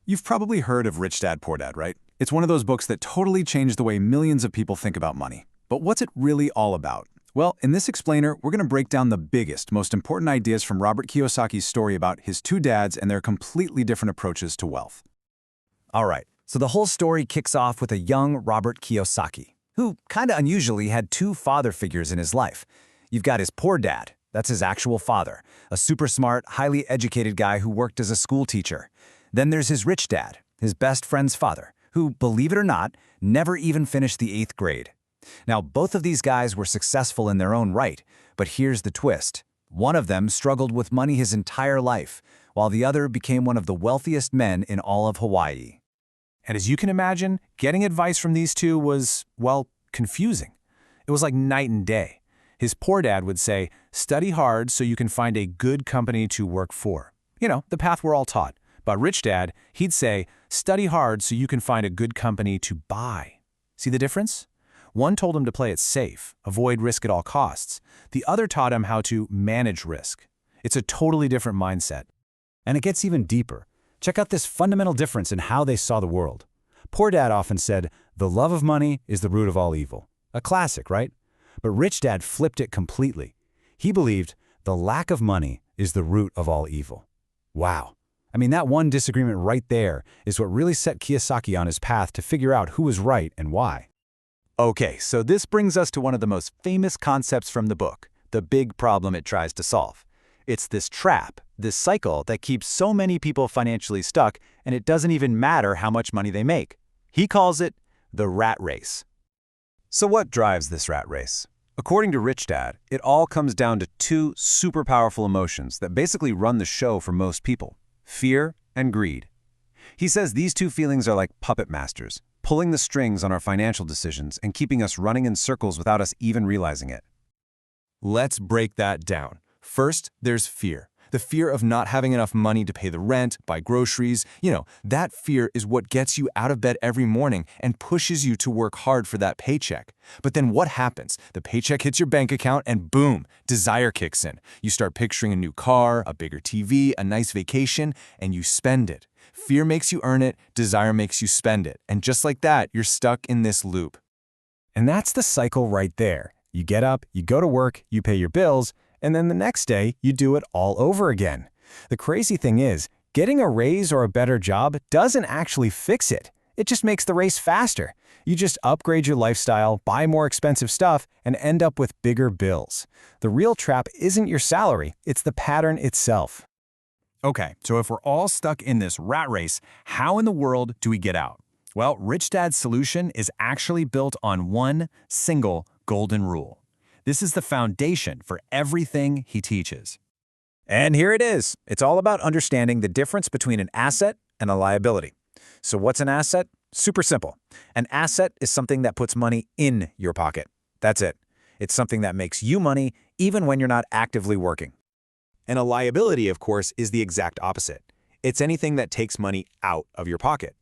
You've probably heard of Rich Dad, Poor Dad, right? It's one of those books that totally changed the way millions of people think about money. But what's it really all about? Well, in this explainer, we're going to break down the biggest, most important ideas from Robert Kiyosaki's story about his two dads and their completely different approaches to wealth. All right, so the whole story kicks off with a young Robert Kiyosaki, who kinda unusually had two father figures in his life. You've got his poor dad, that's his actual father, a super smart, highly educated guy who worked as a school teacher. Then there's his rich dad, his best friend's father, who, believe it or not, never even finished the 8th grade. Now, both of these guys were successful in their own right, but here's the twist. One of them struggled with money his entire life, while the other became one of the wealthiest men in all of Hawaii. And as you can imagine, getting advice from these two was, well, confusing. It was like night and day. His poor dad would say, study hard so you can find a good company to work for. You know, the path we're all taught. But rich dad, he'd say, study hard so you can find a good company to buy. See the difference? One told him to play it safe, avoid risk at all costs. The other taught him how to manage risk. It's a totally different mindset. And it gets even deeper. Check out this fundamental difference in how they saw the world. Poor dad often said, the love of money is the root of all evil. A classic, right? But rich dad flipped it completely. He believed the lack of money is the root of all evil. Wow. I mean, that one disagreement right there is what really set Kiyosaki on his path to figure out who was right and why. Okay, so this brings us to one of the most famous concepts from the book, the big problem it tries to solve. It's this trap, this cycle that keeps so many people financially stuck, and it doesn't even matter how much money they make. He calls it the rat race. So what drives this rat race? According to Rich Dad, it all comes down to two super powerful emotions that basically run the show for most people: fear and greed. He says these two feelings are like puppet masters, pulling the strings on our financial decisions and keeping us running in circles without us even realizing it. Let's break that down. First, there's fear. The fear of not having enough money to pay the rent, buy groceries. That fear is what gets you out of bed every morning and pushes you to work hard for that paycheck. But then what happens? The paycheck hits your bank account and boom, desire kicks in. You start picturing a new car, a bigger TV, a nice vacation, and you spend it. Fear makes you earn it, desire makes you spend it. And just like that, you're stuck in this loop. And that's the cycle right there. You get up, you go to work, you pay your bills, and then the next day, you do it all over again. The crazy thing is, getting a raise or a better job doesn't actually fix it. It just makes the race faster. You just upgrade your lifestyle, buy more expensive stuff, and end up with bigger bills. The real trap isn't your salary, it's the pattern itself. Okay, so if we're all stuck in this rat race, how in the world do we get out? Well, Rich Dad's solution is actually built on one single golden rule. This is the foundation for everything he teaches. And here it is. It's all about understanding the difference between an asset and a liability. So what's an asset? Super simple. An asset is something that puts money in your pocket. That's it. It's something that makes you money even when you're not actively working. And a liability, of course, is the exact opposite. It's anything that takes money out of your pocket.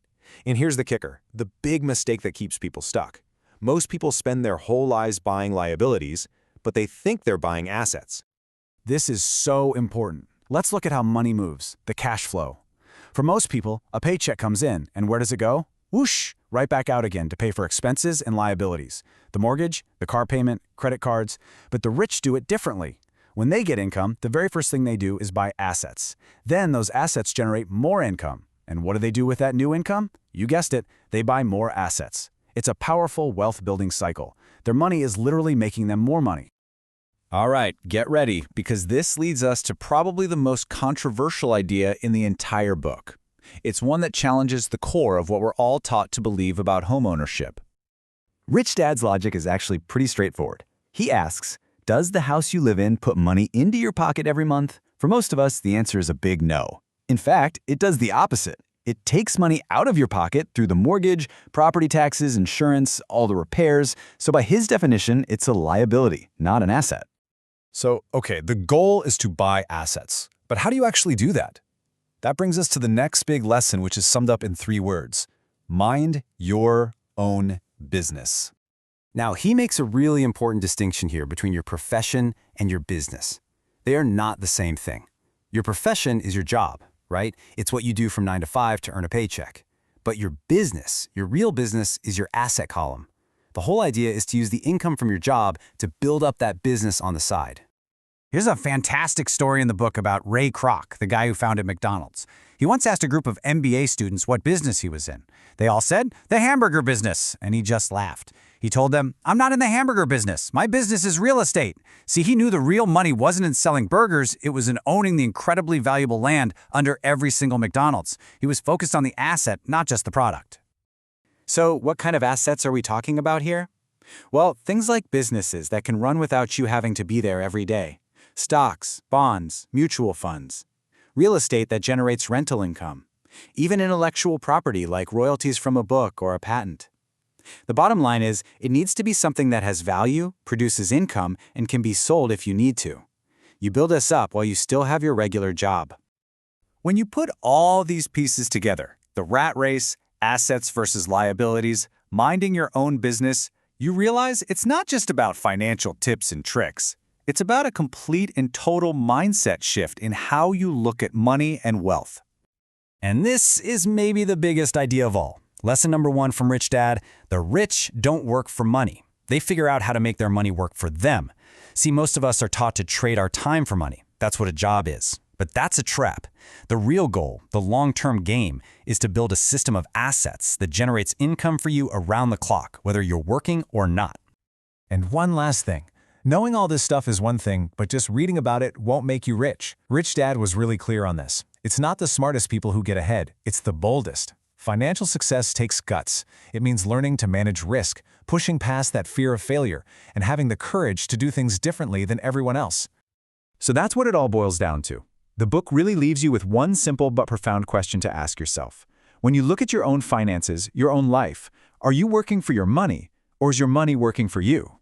And here's the kicker, the big mistake that keeps people stuck. Most people spend their whole lives buying liabilities, but they think they're buying assets. This is so important. Let's look at how money moves, the cash flow. For most people, a paycheck comes in, and where does it go? Whoosh, right back out again to pay for expenses and liabilities. The mortgage, the car payment, credit cards. But the rich do it differently. When they get income, the very first thing they do is buy assets. Then those assets generate more income. And what do they do with that new income? You guessed it, they buy more assets. It's a powerful wealth-building cycle. Their money is literally making them more money. All right, get ready, because this leads us to probably the most controversial idea in the entire book. It's one that challenges the core of what we're all taught to believe about homeownership. Rich Dad's logic is actually pretty straightforward. He asks, does the house you live in put money into your pocket every month? For most of us, the answer is a big no. In fact, it does the opposite. It takes money out of your pocket through the mortgage, property taxes, insurance, all the repairs. So by his definition, it's a liability, not an asset. So, okay, the goal is to buy assets. But how do you actually do that? That brings us to the next big lesson, which is summed up in 3 words. Mind your own business. Now, he makes a really important distinction here between your profession and your business. They are not the same thing. Your profession is your job, right? It's what you do from 9 to 5 to earn a paycheck. But your business, your real business, is your asset column. The whole idea is to use the income from your job to build up that business on the side. Here's a fantastic story in the book about Ray Kroc, the guy who founded McDonald's. He once asked a group of MBA students what business he was in. They all said, the hamburger business, and he just laughed. He told them, I'm not in the hamburger business. My business is real estate. See, he knew the real money wasn't in selling burgers, it was in owning the incredibly valuable land under every single McDonald's. He was focused on the asset, not just the product. So, what kind of assets are we talking about here? Well, things like businesses that can run without you having to be there every day. Stocks, bonds, mutual funds. Real estate that generates rental income. Even intellectual property like royalties from a book or a patent. The bottom line is, it needs to be something that has value, produces income, and can be sold if you need to. You build this up while you still have your regular job. When you put all these pieces together, the rat race, assets versus liabilities, minding your own business, you realize it's not just about financial tips and tricks. It's about a complete and total mindset shift in how you look at money and wealth. And this is maybe the biggest idea of all. Lesson number 1 from Rich Dad: the rich don't work for money. They figure out how to make their money work for them. See, most of us are taught to trade our time for money. That's what a job is. But that's a trap. The real goal, the long-term game, is to build a system of assets that generates income for you around the clock, whether you're working or not. And one last thing. Knowing all this stuff is one thing, but just reading about it won't make you rich. Rich Dad was really clear on this. It's not the smartest people who get ahead, it's the boldest. Financial success takes guts. It means learning to manage risk, pushing past that fear of failure, and having the courage to do things differently than everyone else. So that's what it all boils down to. The book really leaves you with one simple but profound question to ask yourself. When you look at your own finances, your own life, are you working for your money, or is your money working for you?